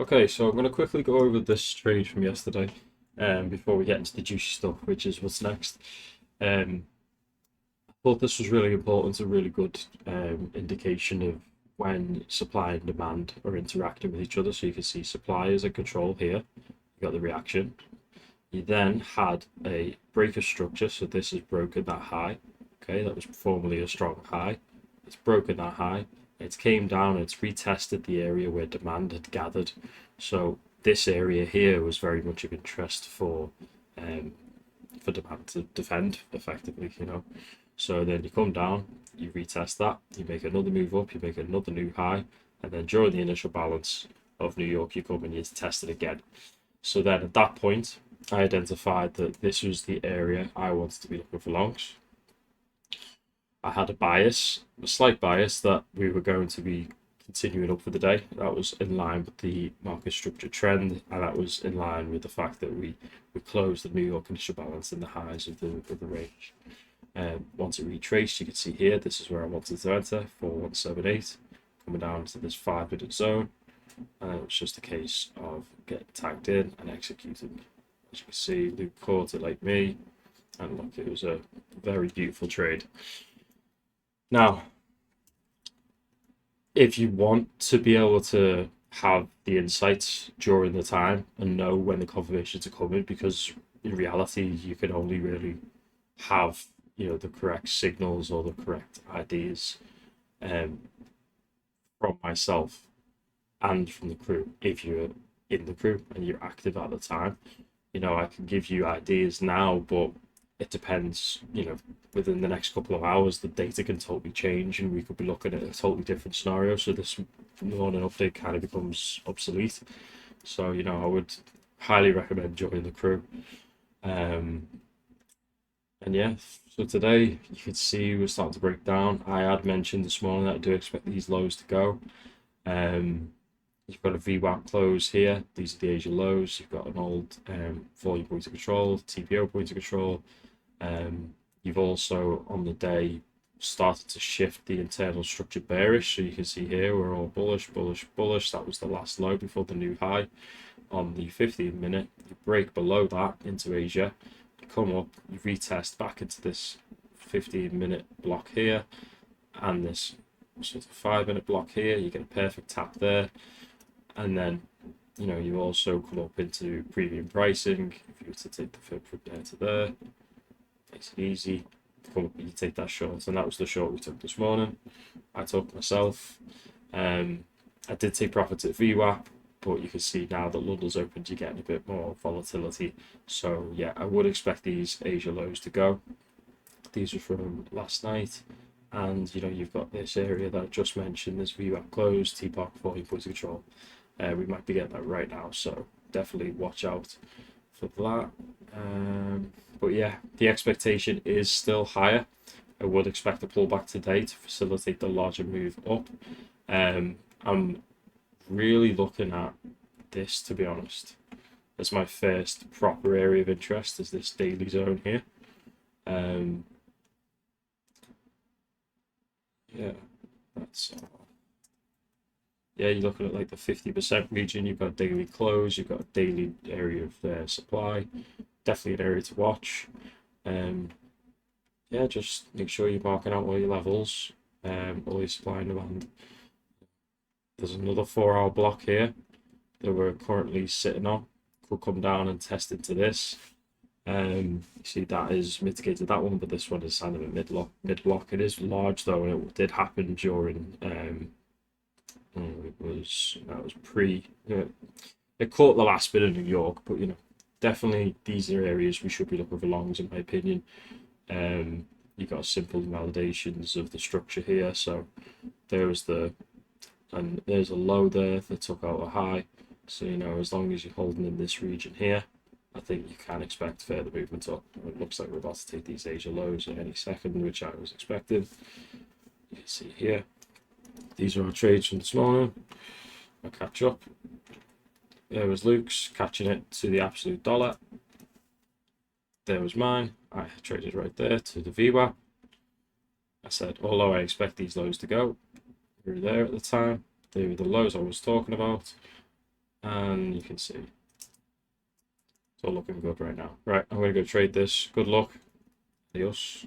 Okay, so I'm going to quickly go over this trade from yesterday before we get into the juicy stuff, which is what's next. Um, I thought this was really important, a really good indication of when supply and demand are interacting with each other. So you can see supply is at control here. You got the reaction. You then had a break of structure, so this has broken that high. Okay, that was formerly a strong high. It's broken that high. It's came down, it's retested the area where demand had gathered. So this area here was very much of interest um, for demand to defend effectively, you know. So then you come down, you retest that, you make another move up, you make another new high, and then during the initial balance of New York, you come and you test it again. So then at that point, I identified that this was the area I wanted to be looking for longs. I had a slight bias that we were going to be continuing up for the day. That was in line with the market structure trend, and that was in line with the fact that we closed the New York initial balance in the highs of the range. Once it retraced, you can see here, this is where I wanted to enter, 4178, coming down to this 5-minute zone. And it was just a case of getting tagged in and executing. As you can see, Luke caught it like me, and look, it was a very beautiful trade. Now, if you want to be able to have the insights during the time and know when the confirmations are coming, because in reality, you can only really have the correct signals or the correct ideas um, from myself and from the crew if you're in the crew and you're active at the time. I can give you ideas now, but it depends, within the next couple of hours, the data can totally change and we could be looking at a totally different scenario. So this morning update kind of becomes obsolete. So, I would highly recommend joining the crew. And yeah, so today you can see we're starting to break down. I had mentioned this morning that I do expect these lows to go. You've got a VWAP close here. These are the Asia lows. You've got an old volume point of control, TPO point of control. You've also on the day started to shift the internal structure bearish. So you can see here we're all bullish, bullish, bullish. That was the last low before the new high. On the 15-minute, you break below that into Asia. You come up, you retest back into this 15-minute block here and this sort of 5-minute block here. You get a perfect tap there. And then, you also come up into premium pricing. If you were to take the fib from there to there, makes it easy. Come up, you take that short, and that was the short we took this morning. I took myself. I did take profits at VWAP, but you can see now that London's opened, you're getting a bit more volatility. So yeah, I would expect these Asia lows to go. These were from last night. And you've got this area that I just mentioned, this VWAP close, TPOC volume point of control. We might be getting that right now, so definitely watch out for that. But yeah, the expectation is still higher. I would expect a pullback today to facilitate the larger move up. I'm really looking at this, to be honest, as my first proper area of interest, is this daily zone here. Yeah, that's yeah, you're looking at like the 50% region. You've got a daily close, you've got a daily area of supply. Definitely an area to watch. Yeah, just make sure you're marking out all your levels, all your supply and demand. There's another 4-hour block here that we're currently sitting on. Could come down and test into this. You see that is mitigated that one, but this one is kind of a mid block. It is large though, and it did happen during that was pre it caught the last bit of New York, but definitely these are areas we should be looking for longs in my opinion. You got simple validations of the structure here, so there's a low there that took out a high, so as long as you're holding in this region here, I think you can expect further movement up. It looks like we're about to take these Asia lows at any second, which I was expecting. You can see here, these are our trades from this morning. I'll catch up. There was Luke's catching it to the absolute dollar. There was mine. I traded right there to the VWAP. I said, although I expect these lows to go, we were there at the time. They were the lows I was talking about. And you can see it's all looking good right now. Right, I'm going to go trade this. Good luck. Adios.